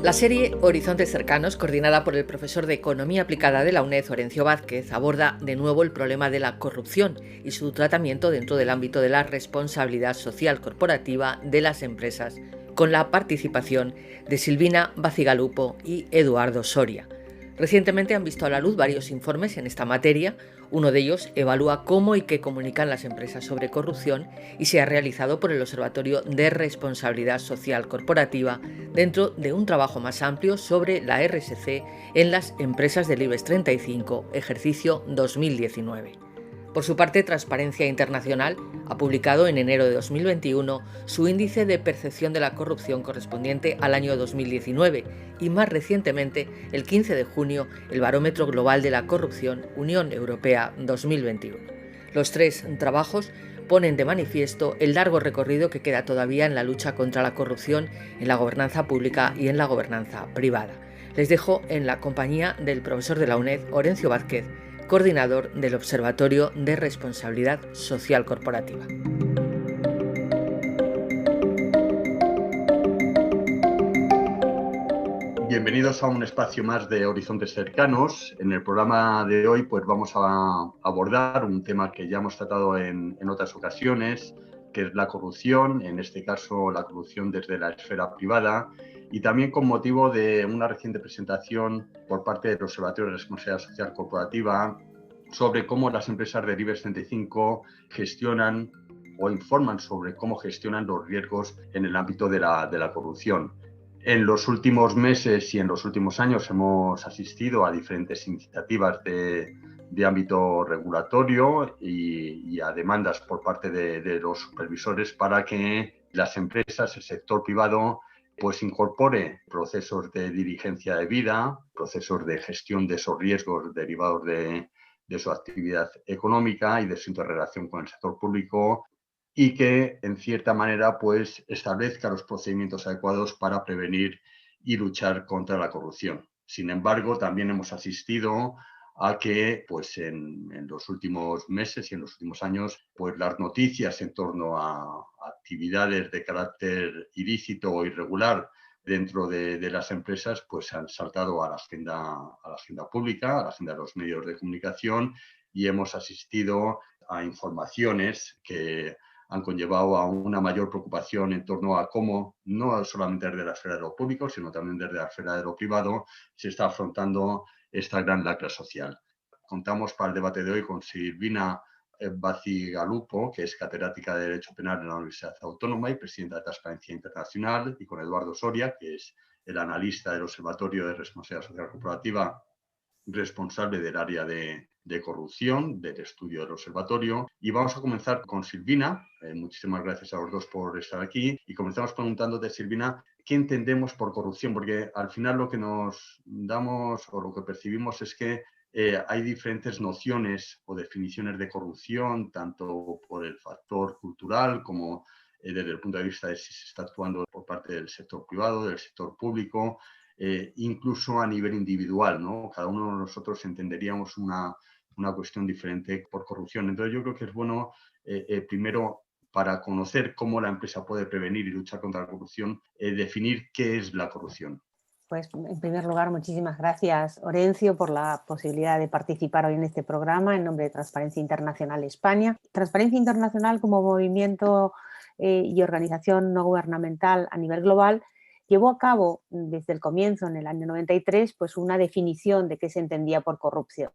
La serie Horizontes Cercanos, coordinada por el profesor de Economía Aplicada de la UNED, Horencio Vázquez, aborda de nuevo el problema de la corrupción y su tratamiento dentro del ámbito de la responsabilidad social corporativa de las empresas, con la participación de Silvina Bacigalupo y Eduardo Soria. Recientemente han visto a la luz varios informes en esta materia. Uno de ellos evalúa cómo y qué comunican las empresas sobre corrupción y se ha realizado por el Observatorio de Responsabilidad Social Corporativa dentro de un trabajo más amplio sobre la RSC en las empresas del IBEX 35, ejercicio 2019. Por su parte, Transparencia Internacional ha publicado en enero de 2021 su índice de percepción de la corrupción correspondiente al año 2019 y más recientemente, el 15 de junio, el Barómetro Global de la Corrupción Unión Europea 2021. Los tres trabajos ponen de manifiesto el largo recorrido que queda todavía en la lucha contra la corrupción en la gobernanza pública y en la gobernanza privada. Les dejo en la compañía del profesor de la UNED, Horencio Vázquez, coordinador del Observatorio de Responsabilidad Social Corporativa. Bienvenidos a un espacio más de Horizontes Cercanos. En el programa de hoy pues vamos a abordar un tema que ya hemos tratado en otras ocasiones, que es la corrupción, en este caso la corrupción desde la esfera privada, y también con motivo de una reciente presentación por parte del Observatorio de Responsabilidad Social Corporativa sobre cómo las empresas del IBEX 35 gestionan o informan sobre cómo gestionan los riesgos en el ámbito de la corrupción. En los últimos meses y en los últimos años hemos asistido a diferentes iniciativas de ámbito regulatorio y a demandas por parte de los supervisores para que las empresas, el sector privado, pues incorpore procesos de diligencia debida, procesos de gestión de esos riesgos derivados de su actividad económica y de su interrelación con el sector público, y que, en cierta manera, pues establezca los procedimientos adecuados para prevenir y luchar contra la corrupción. Sin embargo, también hemos asistido a que, pues en los últimos meses y en los últimos años, pues las noticias en torno a actividades de carácter ilícito o irregular dentro de las empresas, pues han saltado a la agenda pública, a la agenda de los medios de comunicación, y hemos asistido a informaciones que han conllevado a una mayor preocupación en torno a cómo, no solamente desde la esfera de lo público, sino también desde la esfera de lo privado, se está afrontando esta gran lacra social. Contamos para el debate de hoy con Silvina Bacigalupo, que es catedrática de Derecho Penal en la Universidad Autónoma y presidenta de Transparencia Internacional, y con Eduardo Soria, que es el analista del Observatorio de Responsabilidad Social Corporativa, responsable del área de corrupción del estudio del observatorio. Y vamos a comenzar con Silvina. Muchísimas gracias a los dos por estar aquí. Y comenzamos preguntándote, Silvina, ¿qué entendemos por corrupción? Porque al final lo que nos damos o lo que percibimos es que hay diferentes nociones o definiciones de corrupción, tanto por el factor cultural como desde el punto de vista de si se está actuando por parte del sector privado, del sector público, incluso a nivel individual, ¿no? Cada uno de nosotros entenderíamos una cuestión diferente por corrupción. Entonces yo creo que es bueno, primero, para conocer cómo la empresa puede prevenir y luchar contra la corrupción, definir qué es la corrupción. Pues, en primer lugar, muchísimas gracias, Horencio, por la posibilidad de participar hoy en este programa en nombre de Transparencia Internacional España. Transparencia Internacional, como movimiento y organización no gubernamental a nivel global, llevó a cabo desde el comienzo, en el año 93, pues una definición de qué se entendía por corrupción.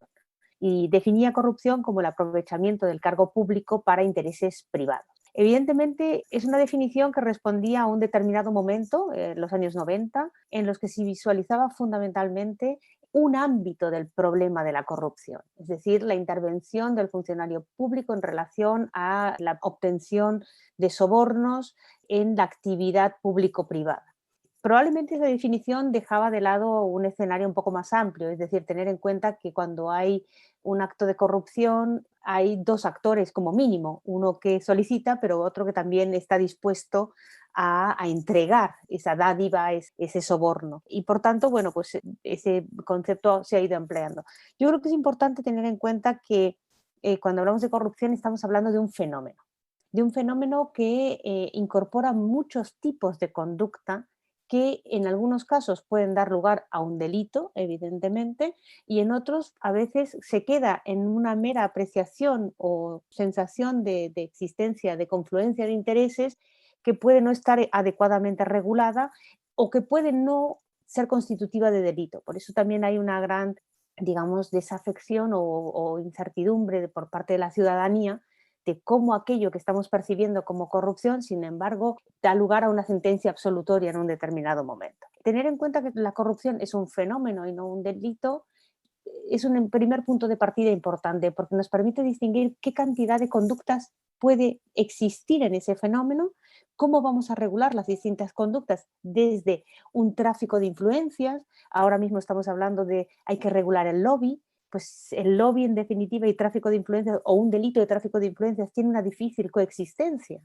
Y definía corrupción como el aprovechamiento del cargo público para intereses privados. Evidentemente, es una definición que respondía a un determinado momento, los años 90, en los que se visualizaba fundamentalmente un ámbito del problema de la corrupción, es decir, la intervención del funcionario público en relación a la obtención de sobornos en la actividad público-privada. Probablemente esa definición dejaba de lado un escenario un poco más amplio, es decir, tener en cuenta que cuando hay un acto de corrupción hay dos actores como mínimo, uno que solicita, pero otro que también está dispuesto a entregar esa dádiva, ese soborno. Y por tanto, bueno, pues ese concepto se ha ido empleando. Yo creo que es importante tener en cuenta que cuando hablamos de corrupción estamos hablando de un fenómeno que incorpora muchos tipos de conducta que en algunos casos pueden dar lugar a un delito, evidentemente, y en otros a veces se queda en una mera apreciación o sensación de existencia, de confluencia de intereses que puede no estar adecuadamente regulada o que puede no ser constitutiva de delito. Por eso también hay una gran, digamos, desafección o incertidumbre por parte de la ciudadanía de cómo aquello que estamos percibiendo como corrupción, sin embargo, da lugar a una sentencia absolutoria en un determinado momento. Tener en cuenta que la corrupción es un fenómeno y no un delito es un primer punto de partida importante porque nos permite distinguir qué cantidad de conductas puede existir en ese fenómeno, cómo vamos a regular las distintas conductas desde un tráfico de influencias. Ahora mismo estamos hablando de hay que regular el lobby, pues el lobby en definitiva y tráfico de influencias o un delito de tráfico de influencias tiene una difícil coexistencia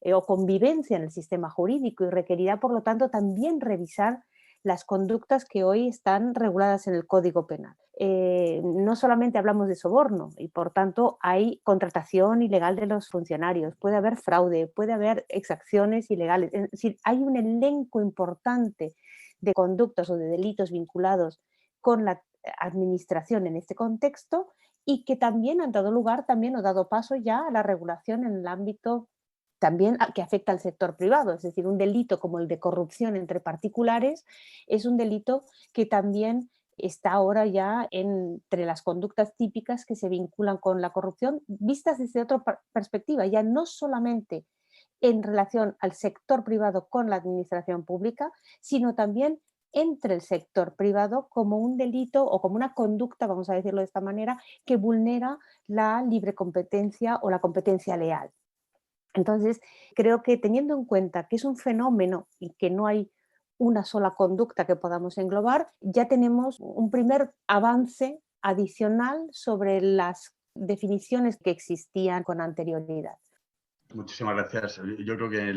o convivencia en el sistema jurídico y requerirá por lo tanto también revisar las conductas que hoy están reguladas en el Código Penal. No solamente hablamos de soborno y por tanto hay contratación ilegal de los funcionarios, puede haber fraude, puede haber exacciones ilegales, es decir, hay un elenco importante de conductas o de delitos vinculados con la administración en este contexto y que también han dado lugar también o dado paso ya a la regulación en el ámbito también que afecta al sector privado, es decir, un delito como el de corrupción entre particulares es un delito que también está ahora ya entre las conductas típicas que se vinculan con la corrupción, vistas desde otra perspectiva, ya no solamente en relación al sector privado con la administración pública, sino también entre el sector privado como un delito o como una conducta, vamos a decirlo de esta manera, que vulnera la libre competencia o la competencia leal. Entonces, creo que teniendo en cuenta que es un fenómeno y que no hay una sola conducta que podamos englobar, ya tenemos un primer avance adicional sobre las definiciones que existían con anterioridad. Muchísimas gracias. Yo creo que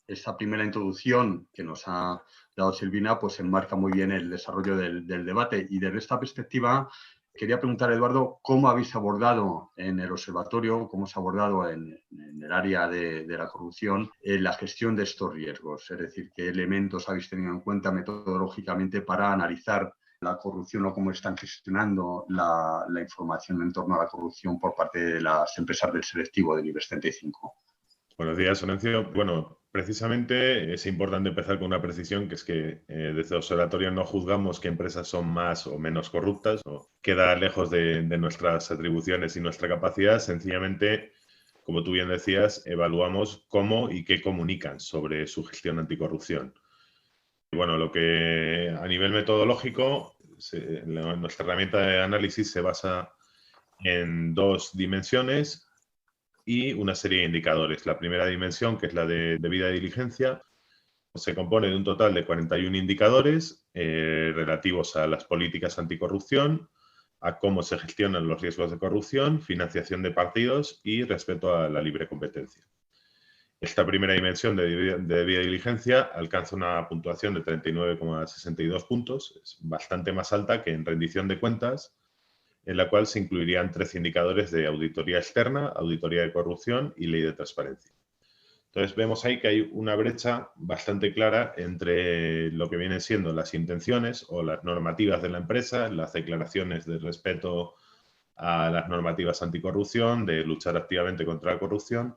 esa primera introducción que nos ha dado Silvina pues enmarca muy bien el desarrollo del debate. Y desde esta perspectiva, quería preguntar, Eduardo, ¿cómo habéis abordado en el observatorio, cómo se ha abordado en el área de la corrupción la gestión de estos riesgos? Es decir, ¿qué elementos habéis tenido en cuenta metodológicamente para analizar la corrupción o cómo están gestionando la información en torno a la corrupción por parte de las empresas del selectivo del IBEX 35? Buenos días, Horencio. Bueno, precisamente es importante empezar con una precisión, que es que desde el observatorio no juzgamos qué empresas son más o menos corruptas, o queda lejos de nuestras atribuciones y nuestra capacidad. Sencillamente, como tú bien decías, evaluamos cómo y qué comunican sobre su gestión anticorrupción. Bueno, lo que a nivel metodológico, nuestra herramienta de análisis se basa en dos dimensiones y una serie de indicadores. La primera dimensión, que es la de debida diligencia, se compone de un total de 41 indicadores relativos a las políticas anticorrupción, a cómo se gestionan los riesgos de corrupción, financiación de partidos y respeto a la libre competencia. Esta primera dimensión de debida diligencia alcanza una puntuación de 39,62 puntos, es bastante más alta que en rendición de cuentas, en la cual se incluirían 13 indicadores de auditoría externa, auditoría de corrupción y ley de transparencia. Entonces vemos ahí que hay una brecha bastante clara entre lo que vienen siendo las intenciones o las normativas de la empresa, las declaraciones de respeto a las normativas anticorrupción, de luchar activamente contra la corrupción,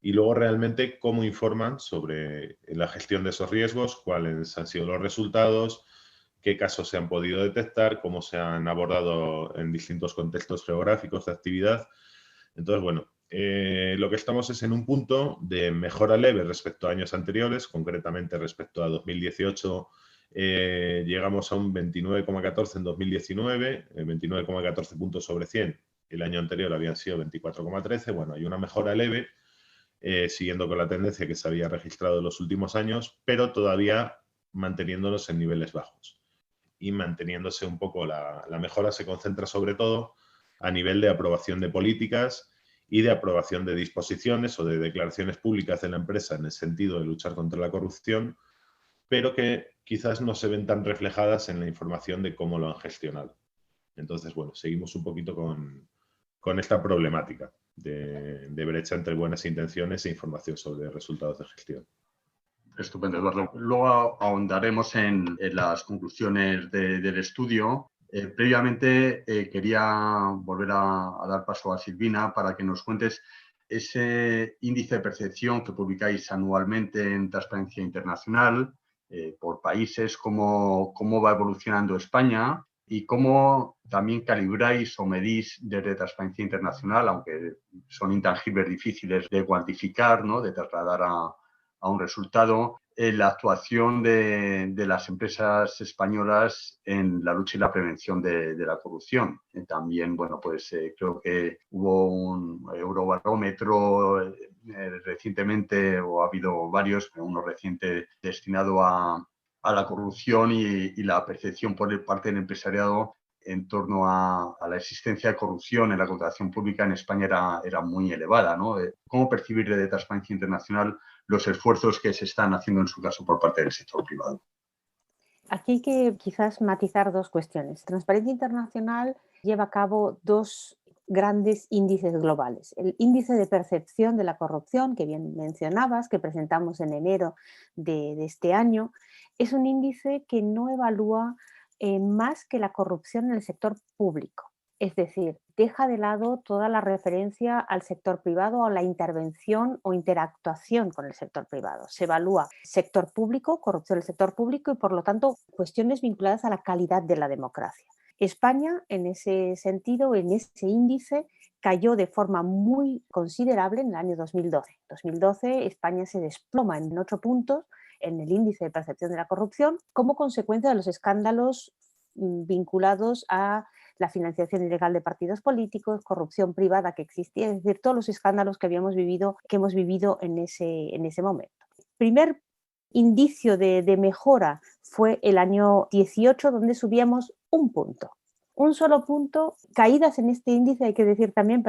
y luego realmente cómo informan sobre la gestión de esos riesgos, cuáles han sido los resultados, qué casos se han podido detectar, cómo se han abordado en distintos contextos geográficos de actividad. Entonces, bueno, lo que estamos es en un punto de mejora leve respecto a años anteriores, concretamente respecto a 2018 llegamos a un 29,14 en 2019, 29,14 puntos sobre 100. El año anterior habían sido 24,13. Bueno, hay una mejora leve, siguiendo con la tendencia que se había registrado en los últimos años, pero todavía manteniéndonos en niveles bajos. Y manteniéndose un poco la mejora se concentra sobre todo a nivel de aprobación de políticas y de aprobación de disposiciones o de declaraciones públicas de la empresa en el sentido de luchar contra la corrupción, pero que quizás no se ven tan reflejadas en la información de cómo lo han gestionado. Entonces, bueno, seguimos un poquito con esta problemática de brecha entre buenas intenciones e información sobre resultados de gestión. Estupendo, Eduardo. Luego ahondaremos en las conclusiones del estudio. Previamente quería volver a dar paso a Silvina para que nos cuentes ese índice de percepción que publicáis anualmente en Transparencia Internacional por países, cómo va evolucionando España y cómo también calibráis o medís desde Transparencia Internacional, aunque son intangibles difíciles de cuantificar, ¿no?, de trasladar a un resultado, la actuación de las empresas españolas en la lucha y la prevención de la corrupción. También, bueno, pues creo que hubo un Eurobarómetro recientemente, o ha habido varios, pero uno reciente destinado a la corrupción y la percepción por parte del empresariado en torno a la existencia de corrupción en la contratación pública en España era muy elevada, ¿no? ¿Cómo percibir desde Transparencia Internacional los esfuerzos que se están haciendo en su caso por parte del sector privado? Aquí hay que quizás matizar dos cuestiones. Transparencia Internacional lleva a cabo dos grandes índices globales. El índice de percepción de la corrupción, que bien mencionabas, que presentamos en enero de este año, es un índice que no evalúa más que la corrupción en el sector público. Es decir, deja de lado toda la referencia al sector privado o la intervención o interactuación con el sector privado. Se evalúa sector público, corrupción del sector público y, por lo tanto, cuestiones vinculadas a la calidad de la democracia. España, en ese sentido, en ese índice, cayó de forma muy considerable en el año 2012. En 2012 España se desploma en 8 puntos en el índice de percepción de la corrupción como consecuencia de los escándalos vinculados a la financiación ilegal de partidos políticos, corrupción privada que existía, es decir, todos los escándalos que hemos vivido en ese momento. Primer indicio de mejora fue el año 18, donde subíamos un punto. Un solo punto, caídas en este índice, hay que decir también,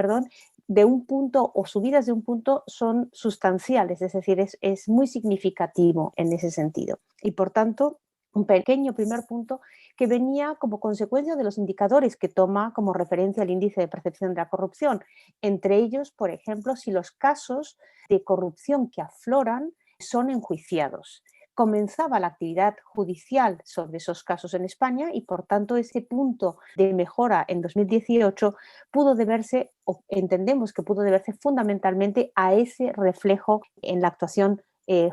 de un punto o subidas de un punto son sustanciales, es decir, es muy significativo en ese sentido. Y por tanto, un pequeño primer punto que venía como consecuencia de los indicadores que toma como referencia el índice de percepción de la corrupción. Entre ellos, por ejemplo, si los casos de corrupción que afloran son enjuiciados. Comenzaba la actividad judicial sobre esos casos en España y, por tanto, ese punto de mejora en 2018 pudo deberse, o entendemos que pudo deberse fundamentalmente a ese reflejo en la actuación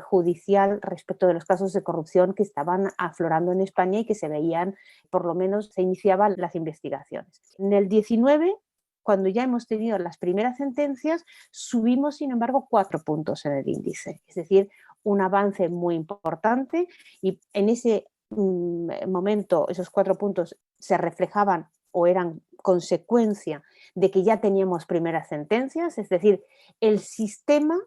judicial respecto de los casos de corrupción que estaban aflorando en España y que se veían, por lo menos se iniciaban las investigaciones. En el 19, cuando ya hemos tenido las primeras sentencias, subimos, sin embargo, 4 puntos en el índice, es decir, un avance muy importante, y en ese momento esos 4 puntos se reflejaban o eran consecuencia de que ya teníamos primeras sentencias, es decir, el sistema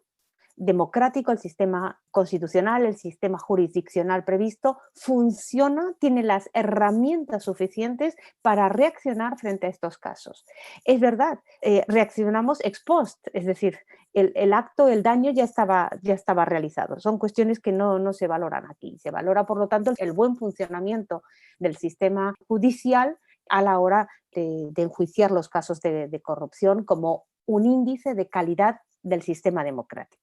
democrático, el sistema constitucional, el sistema jurisdiccional previsto funciona, tiene las herramientas suficientes para reaccionar frente a estos casos. Es verdad, reaccionamos ex post, es decir, el acto, el daño ya estaba realizado. Son cuestiones que no se valoran aquí. Se valora, por lo tanto, el buen funcionamiento del sistema judicial a la hora de enjuiciar los casos de corrupción como un índice de calidad del sistema democrático,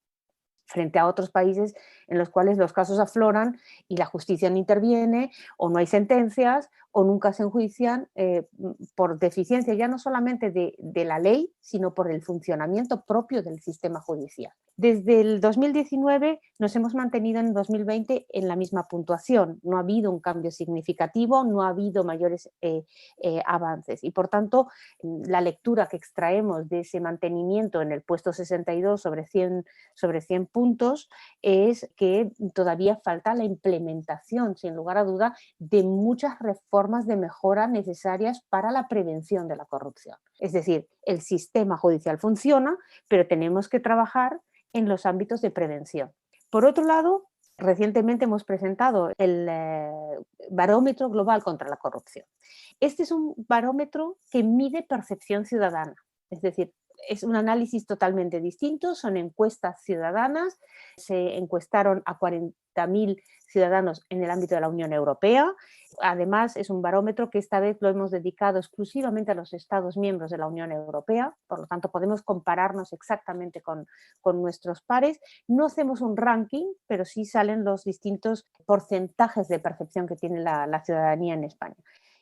frente a otros países en los cuales los casos afloran y la justicia no interviene, o no hay sentencias, o nunca se enjuician por deficiencia ya no solamente de la ley, sino por el funcionamiento propio del sistema judicial. Desde el 2019 nos hemos mantenido en 2020 en la misma puntuación. No ha habido un cambio significativo, no ha habido mayores avances. Y por tanto, la lectura que extraemos de ese mantenimiento en el puesto 62 sobre 100 puntos es que todavía falta la implementación, sin lugar a duda, de muchas reformas de mejora necesarias para la prevención de la corrupción. Es decir, el sistema judicial funciona, pero tenemos que trabajar en los ámbitos de prevención. Por otro lado, recientemente hemos presentado el Barómetro Global contra la Corrupción. Este es un barómetro que mide percepción ciudadana, es decir, es un análisis totalmente distinto, son encuestas ciudadanas, se encuestaron a 40.000 ciudadanos en el ámbito de la Unión Europea. Además, es un barómetro que esta vez lo hemos dedicado exclusivamente a los Estados miembros de la Unión Europea, por lo tanto podemos compararnos exactamente con nuestros pares. No hacemos un ranking, pero sí salen los distintos porcentajes de percepción que tiene la ciudadanía en España.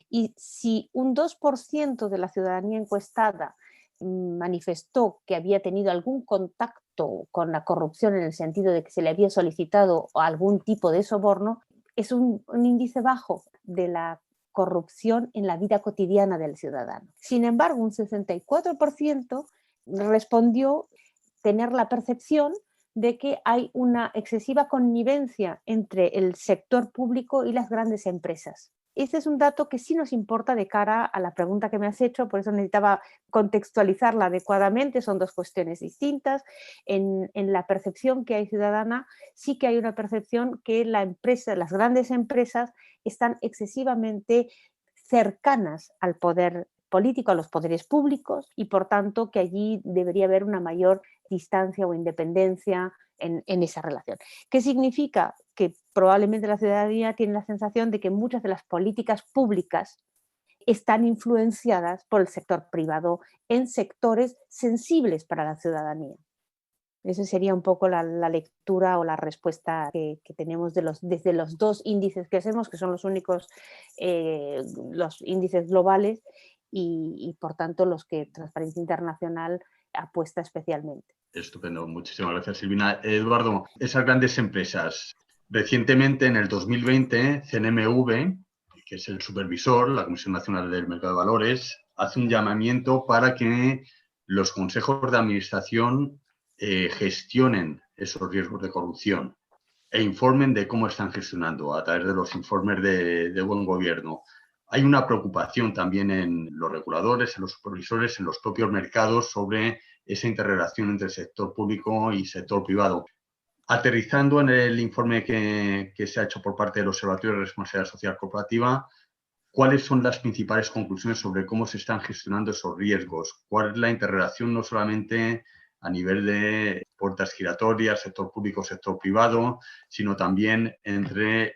Y si un 2% de la ciudadanía encuestada manifestó que había tenido algún contacto con la corrupción en el sentido de que se le había solicitado algún tipo de soborno, es un índice bajo de la corrupción en la vida cotidiana del ciudadano. Sin embargo, un 64% respondió tener la percepción de que hay una excesiva connivencia entre el sector público y las grandes empresas. Este es un dato que sí nos importa de cara a la pregunta que me has hecho, por eso necesitaba contextualizarla adecuadamente, son dos cuestiones distintas. En la percepción que hay ciudadana, sí que hay una percepción que las grandes empresas están excesivamente cercanas al poder político, a los poderes públicos, y por tanto que allí debería haber una mayor distancia o independencia en esa relación. ¿Qué significa? Que probablemente la ciudadanía tiene la sensación de que muchas de las políticas públicas están influenciadas por el sector privado en sectores sensibles para la ciudadanía. Esa sería un poco la lectura o la respuesta que tenemos desde los dos índices que hacemos, que son los únicos, los índices globales y por tanto los que Transparencia Internacional apuesta especialmente. Estupendo, muchísimas gracias, Silvina. Eduardo, esas grandes empresas, recientemente en el 2020, CNMV, que es el supervisor, la Comisión Nacional del Mercado de Valores, hace un llamamiento para que los consejos de administración gestionen esos riesgos de corrupción e informen de cómo están gestionando a través de los informes de buen gobierno. Hay una preocupación también en los reguladores, en los supervisores, en los propios mercados sobre esa interrelación entre el sector público y sector privado. Aterrizando en el informe que se ha hecho por parte del Observatorio de Responsabilidad Social Corporativa, ¿cuáles son las principales conclusiones sobre cómo se están gestionando esos riesgos? ¿Cuál es la interrelación no solamente a nivel de puertas giratorias, sector público, sector privado, sino también entre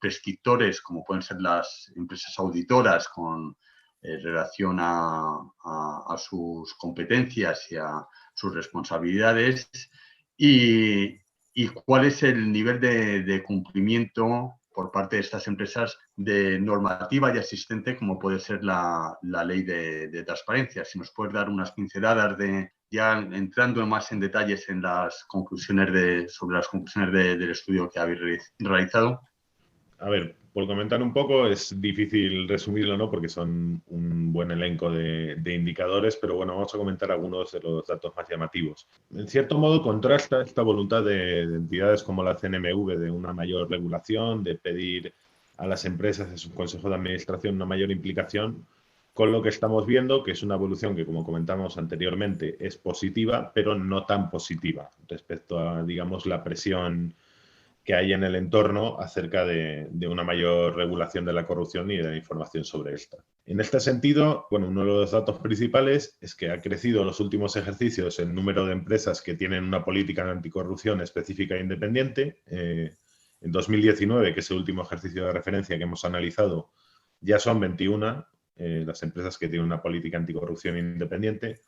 prescriptores, como pueden ser las empresas auditoras, con relación a sus competencias y a sus responsabilidades, y cuál es el nivel de cumplimiento por parte de estas empresas de normativa ya existente, como puede ser la ley de transparencia. Si nos puedes dar unas pinceladas ya entrando más en detalles en las conclusiones sobre las conclusiones del estudio que habéis realizado. A ver, por comentar un poco, es difícil resumirlo, ¿no? Porque son un buen elenco de indicadores, pero bueno, vamos a comentar algunos de los datos más llamativos. En cierto modo, contrasta esta voluntad de entidades como la CNMV de una mayor regulación, de pedir a las empresas en su consejo de administración una mayor implicación, con lo que estamos viendo, que es una evolución que, como comentamos anteriormente, es positiva, pero no tan positiva respecto a, digamos, la presión que hay en el entorno acerca de una mayor regulación de la corrupción y de la información sobre esta. En este sentido, bueno, uno de los datos principales es que ha crecido en los últimos ejercicios el número de empresas que tienen una política de anticorrupción específica e independiente. En 2019, que es el último ejercicio de referencia que hemos analizado, ya son 21 las empresas que tienen una política anticorrupción independiente.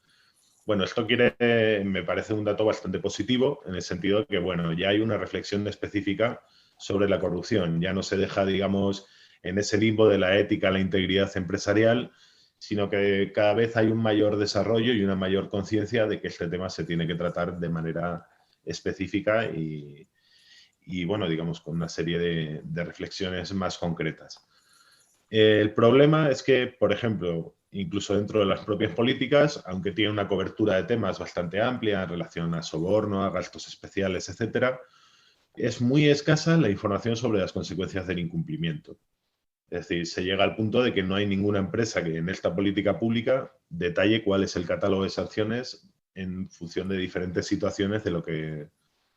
Bueno, esto me parece un dato bastante positivo en el sentido de que, bueno, ya hay una reflexión específica sobre la corrupción. Ya no se deja, digamos, en ese limbo de la ética, la integridad empresarial, sino que cada vez hay un mayor desarrollo y una mayor conciencia de que este tema se tiene que tratar de manera específica y bueno, digamos, con una serie de reflexiones más concretas. El problema es que, por ejemplo, incluso dentro de las propias políticas, aunque tiene una cobertura de temas bastante amplia en relación a soborno, a gastos especiales, etcétera, es muy escasa la información sobre las consecuencias del incumplimiento. Es decir, se llega al punto de que no hay ninguna empresa que en esta política pública detalle cuál es el catálogo de sanciones en función de diferentes situaciones de lo que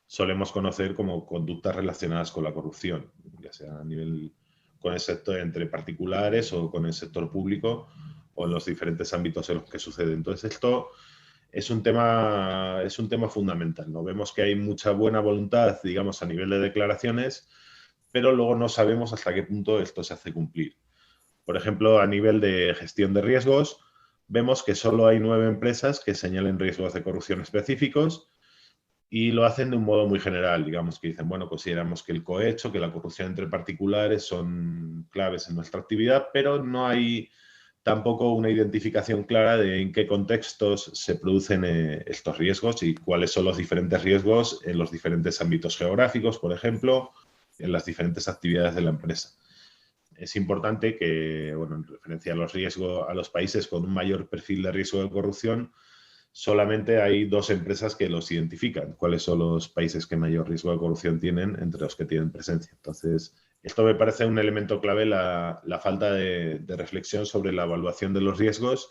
solemos conocer como conductas relacionadas con la corrupción, ya sea a nivel con el sector entre particulares o con el sector público o en los diferentes ámbitos en los que sucede. Entonces, esto es un tema fundamental, ¿no? Vemos que hay mucha buena voluntad, digamos, a nivel de declaraciones, pero luego no sabemos hasta qué punto esto se hace cumplir. Por ejemplo, a nivel de gestión de riesgos, vemos que solo hay 9 empresas que señalen riesgos de corrupción específicos y lo hacen de un modo muy general, digamos, que dicen, bueno, consideramos que el cohecho, que la corrupción entre particulares son claves en nuestra actividad, pero no hay tampoco una identificación clara de en qué contextos se producen estos riesgos y cuáles son los diferentes riesgos en los diferentes ámbitos geográficos, por ejemplo, en las diferentes actividades de la empresa. Es importante que, bueno, en referencia a los riesgos, a los países con un mayor perfil de riesgo de corrupción, solamente hay 2 empresas que los identifican, cuáles son los países que mayor riesgo de corrupción tienen entre los que tienen presencia. Entonces, esto me parece un elemento clave, la falta de reflexión sobre la evaluación de los riesgos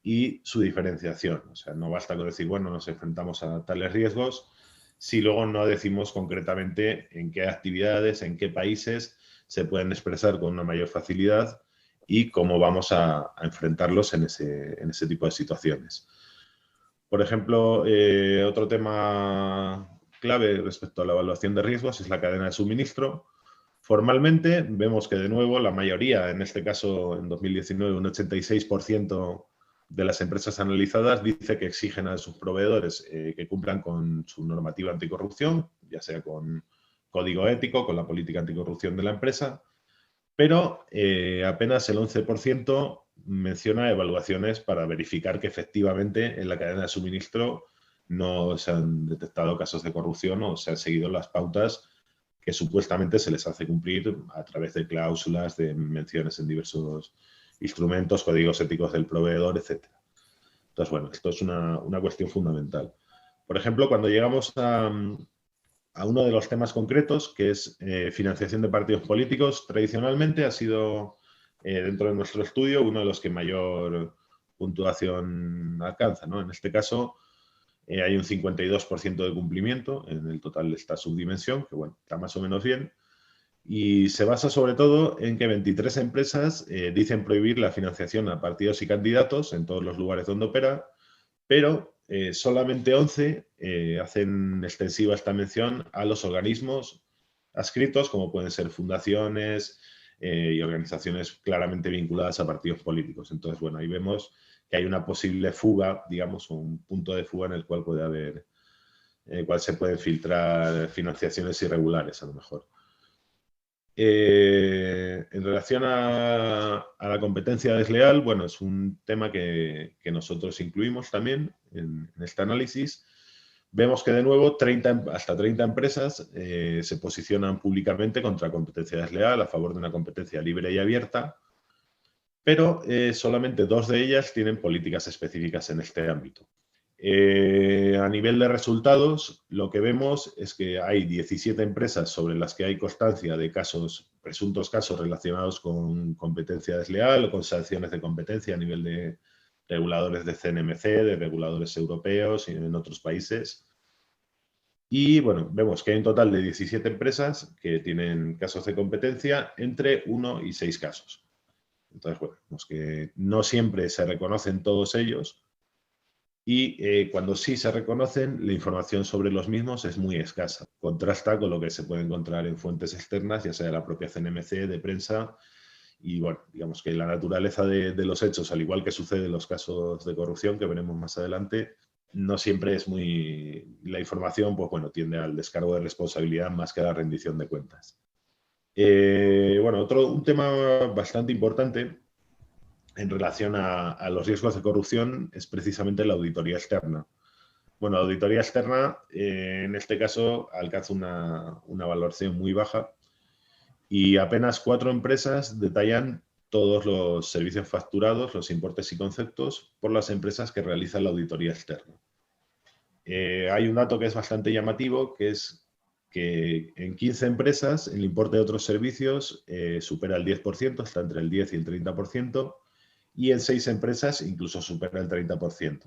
y su diferenciación. O sea, no basta con decir, bueno, nos enfrentamos a tales riesgos, si luego no decimos concretamente en qué actividades, en qué países se pueden expresar con una mayor facilidad y cómo vamos a enfrentarlos en ese tipo de situaciones. Por ejemplo, otro tema clave respecto a la evaluación de riesgos es la cadena de suministro. Formalmente vemos que de nuevo la mayoría, en este caso en 2019 un 86% de las empresas analizadas dice que exigen a sus proveedores que cumplan con su normativa anticorrupción, ya sea con código ético, con la política anticorrupción de la empresa, pero apenas el 11% menciona evaluaciones para verificar que efectivamente en la cadena de suministro no se han detectado casos de corrupción o se han seguido las pautas que supuestamente se les hace cumplir a través de cláusulas, de menciones en diversos instrumentos, códigos éticos del proveedor, etc. Entonces, bueno, esto es una cuestión fundamental. Por ejemplo, cuando llegamos a uno de los temas concretos, que es financiación de partidos políticos, tradicionalmente ha sido, dentro de nuestro estudio, uno de los que mayor puntuación alcanza, ¿no? En este caso, hay un 52% de cumplimiento en el total de esta subdimensión, que bueno, está más o menos bien, y se basa sobre todo en que 23 empresas dicen prohibir la financiación a partidos y candidatos en todos los lugares donde opera, pero solamente 11 hacen extensiva esta mención a los organismos adscritos, como pueden ser fundaciones y organizaciones claramente vinculadas a partidos políticos. Entonces, bueno, ahí vemos que hay una posible fuga, digamos, un punto de fuga en el cual puede haber, en el cual se pueden filtrar financiaciones irregulares, a lo mejor. En relación a la competencia desleal, bueno, es un tema que nosotros incluimos también en este análisis. Vemos que de nuevo hasta 30 empresas se posicionan públicamente contra competencia desleal a favor de una competencia libre y abierta, pero solamente 2 de ellas tienen políticas específicas en este ámbito. A nivel de resultados, lo que vemos es que hay 17 empresas sobre las que hay constancia de presuntos casos relacionados con competencia desleal o con sanciones de competencia a nivel de reguladores de CNMC, de reguladores europeos y en otros países. Y bueno, vemos que hay un total de 17 empresas que tienen casos de competencia entre 1 y 6 casos. Entonces, bueno, vemos que no siempre se reconocen todos ellos, y cuando sí se reconocen, la información sobre los mismos es muy escasa. Contrasta con lo que se puede encontrar en fuentes externas, ya sea de la propia CNMC, de prensa, y bueno, digamos que la naturaleza de los hechos, al igual que sucede en los casos de corrupción, que veremos más adelante, no siempre es muy... La información, pues bueno, tiende al descargo de responsabilidad más que a la rendición de cuentas. Bueno, un tema bastante importante en relación a los riesgos de corrupción es precisamente la auditoría externa. Bueno, la auditoría externa, en este caso, alcanza una valoración muy baja y apenas 4 empresas detallan todos los servicios facturados, los importes y conceptos por las empresas que realizan la auditoría externa. Hay un dato que es bastante llamativo, que es que en 15 empresas el importe de otros servicios supera el 10%, está entre el 10 y el 30%, y en 6 empresas incluso supera el 30%.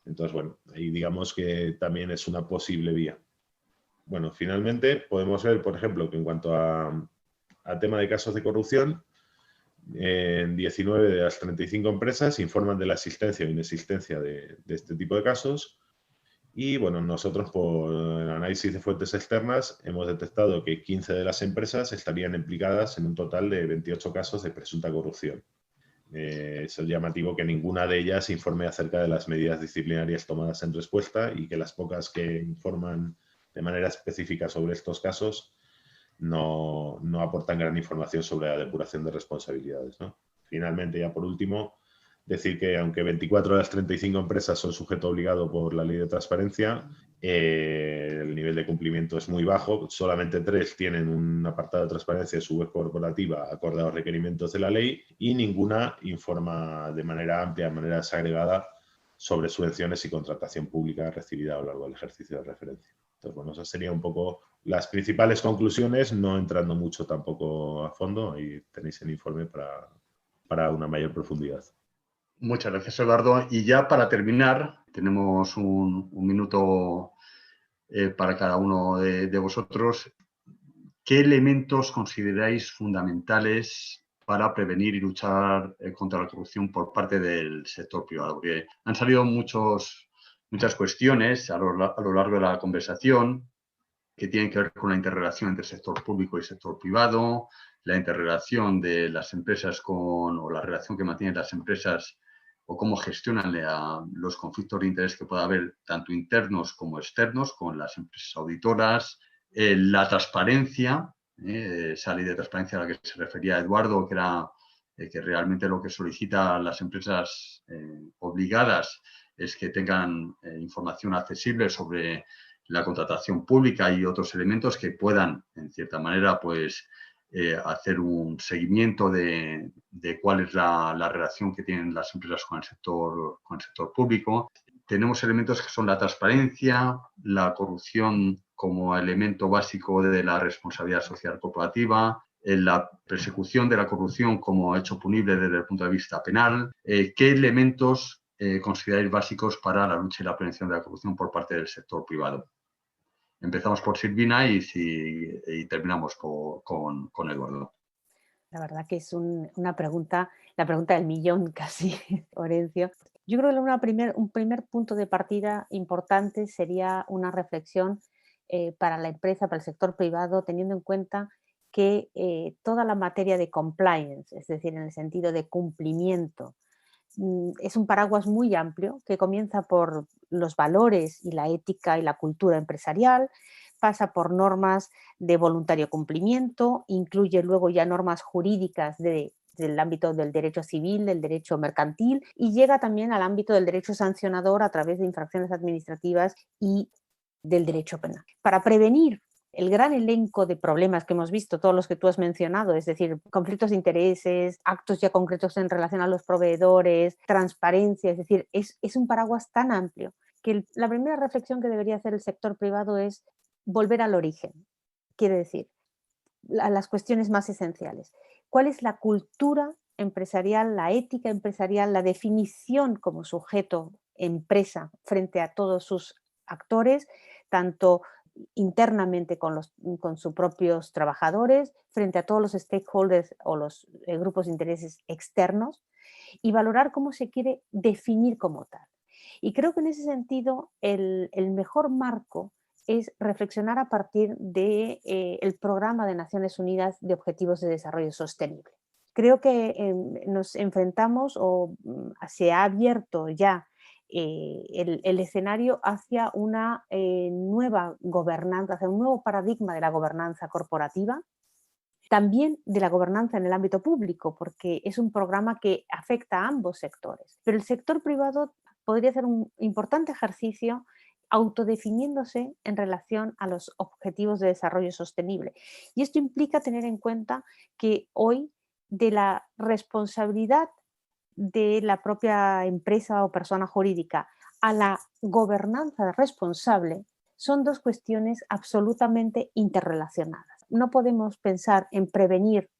Entonces, bueno, ahí digamos que también es una posible vía. Bueno, finalmente podemos ver, por ejemplo, que en cuanto a tema de casos de corrupción, En 19 de las 35 empresas informan de la existencia o inexistencia de este tipo de casos. Y bueno, nosotros por el análisis de fuentes externas hemos detectado que 15 de las empresas estarían implicadas en un total de 28 casos de presunta corrupción. Es llamativo que ninguna de ellas informe acerca de las medidas disciplinarias tomadas en respuesta y que las pocas que informan de manera específica sobre estos casos no aportan gran información sobre la depuración de responsabilidades, ¿no? Finalmente, ya por último, decir que aunque 24 de las 35 empresas son sujeto obligado por la ley de transparencia, el nivel de cumplimiento es muy bajo. Solamente 3 tienen un apartado de transparencia en su web corporativa acorde a los requerimientos de la ley y ninguna informa de manera amplia, de manera desagregada, sobre subvenciones y contratación pública recibida a lo largo del ejercicio de referencia. Entonces, bueno, esas serían un poco las principales conclusiones, no entrando mucho tampoco a fondo. Ahí tenéis el informe para una mayor profundidad. Muchas gracias, Eduardo. Y ya para terminar, tenemos un minuto para cada uno de vosotros. ¿Qué elementos consideráis fundamentales para prevenir y luchar contra la corrupción por parte del sector privado? Porque han salido muchas cuestiones a lo largo de la conversación que tienen que ver con la interrelación entre sector público y sector privado, la interrelación de las empresas o la relación que mantienen las empresas o cómo gestionan los conflictos de interés que pueda haber tanto internos como externos con las empresas auditoras, la transparencia, esa ley de transparencia a la que se refería Eduardo, que era que realmente lo que solicitan las empresas obligadas es que tengan información accesible sobre la contratación pública y otros elementos que puedan, en cierta manera, pues hacer un seguimiento de cuál es la relación que tienen las empresas con el sector público. Tenemos elementos que son la transparencia, la corrupción como elemento básico de la responsabilidad social corporativa, la persecución de la corrupción como hecho punible desde el punto de vista penal. ¿Qué elementos consideráis básicos para la lucha y la prevención de la corrupción por parte del sector privado? Empezamos por Silvina y terminamos con Eduardo. La verdad que es una pregunta, la pregunta del millón casi, Orencio. Yo creo que un primer punto de partida importante sería una reflexión para la empresa, para el sector privado, teniendo en cuenta que toda la materia de compliance, es decir, en el sentido de cumplimiento, es un paraguas muy amplio que comienza por los valores y la ética y la cultura empresarial, pasa por normas de voluntario cumplimiento, incluye luego ya normas jurídicas del ámbito del derecho civil, del derecho mercantil y llega también al ámbito del derecho sancionador a través de infracciones administrativas y del derecho penal. Para prevenir el gran elenco de problemas que hemos visto, todos los que tú has mencionado, es decir, conflictos de intereses, actos ya concretos en relación a los proveedores, transparencia, es decir, es un paraguas tan amplio que la primera reflexión que debería hacer el sector privado es volver al origen, quiere decir, a las cuestiones más esenciales. ¿Cuál es la cultura empresarial, la ética empresarial, la definición como sujeto empresa frente a todos sus actores, tanto internamente con sus propios trabajadores, frente a todos los stakeholders o los grupos de intereses externos, y valorar cómo se quiere definir como tal? Y creo que en ese sentido el mejor marco es reflexionar a partir del Programa de Naciones Unidas de Objetivos de Desarrollo Sostenible. Creo que nos enfrentamos o se ha abierto ya el escenario hacia una nueva gobernanza, hacia un nuevo paradigma de la gobernanza corporativa, también de la gobernanza en el ámbito público, porque es un programa que afecta a ambos sectores. Pero el sector privado podría hacer un importante ejercicio autodefiniéndose en relación a los objetivos de desarrollo sostenible. Y esto implica tener en cuenta que hoy de la responsabilidad de la propia empresa o persona jurídica a la gobernanza responsable son dos cuestiones absolutamente interrelacionadas. No podemos pensar en prevenir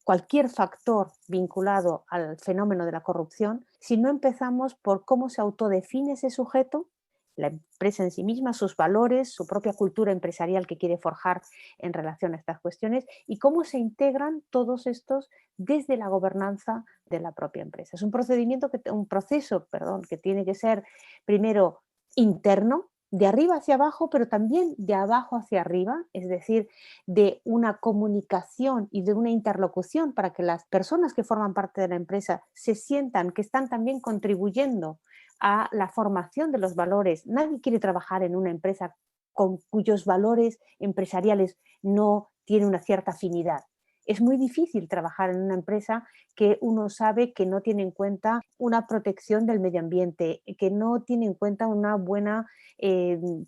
cualquier factor vinculado al fenómeno de la corrupción si no empezamos por cómo se autodefine ese sujeto la empresa en sí misma, sus valores, su propia cultura empresarial que quiere forjar en relación a estas cuestiones y cómo se integran todos estos desde la gobernanza de la propia empresa. Es un proceso que tiene que ser primero interno, de arriba hacia abajo, pero también de abajo hacia arriba, es decir, de una comunicación y de una interlocución para que las personas que forman parte de la empresa se sientan que están también contribuyendo a la formación de los valores. Nadie quiere trabajar en una empresa con cuyos valores empresariales no tiene una cierta afinidad. Es muy difícil trabajar en una empresa que uno sabe que no tiene en cuenta una protección del medio ambiente, que no tiene en cuenta una buena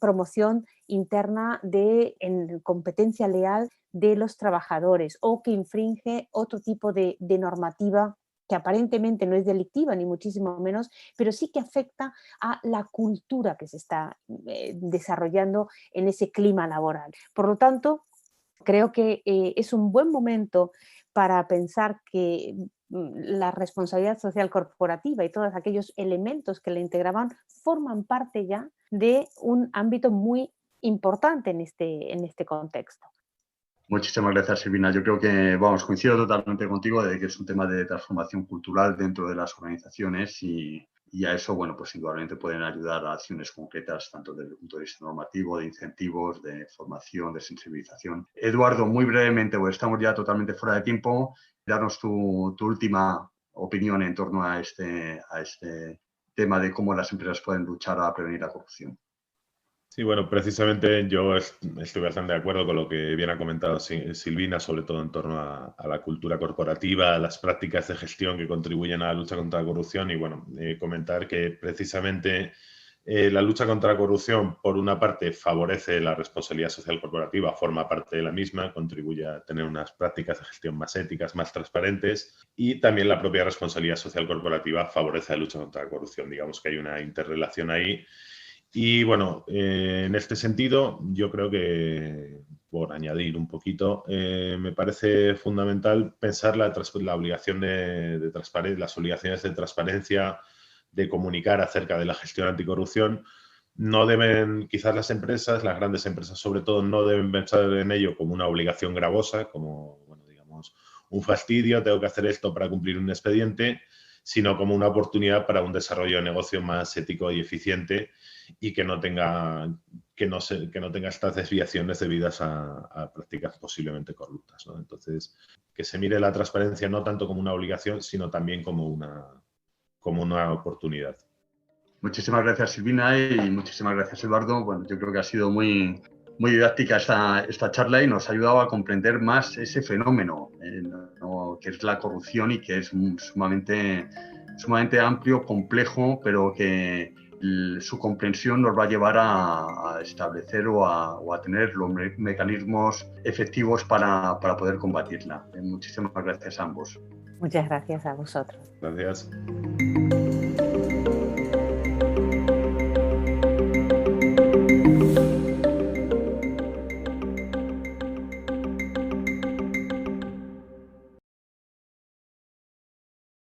promoción interna en competencia leal de los trabajadores o que infringe otro tipo de normativa que aparentemente no es delictiva ni muchísimo menos, pero sí que afecta a la cultura que se está desarrollando en ese clima laboral. Por lo tanto, creo que es un buen momento para pensar que la responsabilidad social corporativa y todos aquellos elementos que la integraban forman parte ya de un ámbito muy importante en este contexto. Muchísimas gracias, Silvina. Yo creo que, coincido totalmente contigo de que es un tema de transformación cultural dentro de las organizaciones y a eso, pues indudablemente pueden ayudar a acciones concretas, tanto desde el punto de vista normativo, de incentivos, de formación, de sensibilización. Eduardo, muy brevemente, porque estamos ya totalmente fuera de tiempo, darnos tu última opinión en torno a este tema de cómo las empresas pueden luchar a prevenir la corrupción. Sí, bueno, precisamente yo estoy bastante de acuerdo con lo que bien ha comentado Silvina, sobre todo en torno a la cultura corporativa, a las prácticas de gestión que contribuyen a la lucha contra la corrupción y, comentar que precisamente la lucha contra la corrupción, por una parte, favorece la responsabilidad social corporativa, forma parte de la misma, contribuye a tener unas prácticas de gestión más éticas, más transparentes y también la propia responsabilidad social corporativa favorece la lucha contra la corrupción. Digamos que hay una interrelación ahí. Y en este sentido, yo creo que, por añadir un poquito, me parece fundamental pensar la obligación de transparencia, las obligaciones de transparencia, de comunicar acerca de la gestión anticorrupción. No deben, quizás las empresas, las grandes empresas sobre todo, no deben pensar en ello como una obligación gravosa, como, un fastidio, tengo que hacer esto para cumplir un expediente, sino como una oportunidad para un desarrollo de negocio más ético y eficiente y que no tenga estas desviaciones debidas a prácticas posiblemente corruptas, ¿no? Entonces, que se mire la transparencia no tanto como una obligación, sino también como una oportunidad. Muchísimas gracias, Silvina, y muchísimas gracias, Eduardo. Yo creo que ha sido muy didáctica esta charla y nos ha ayudado a comprender más ese fenómeno que es la corrupción y que es sumamente amplio, complejo, pero que su comprensión nos va a llevar a establecer o a tener los mecanismos efectivos para poder combatirla. Muchísimas gracias a ambos. Muchas gracias a vosotros. Gracias.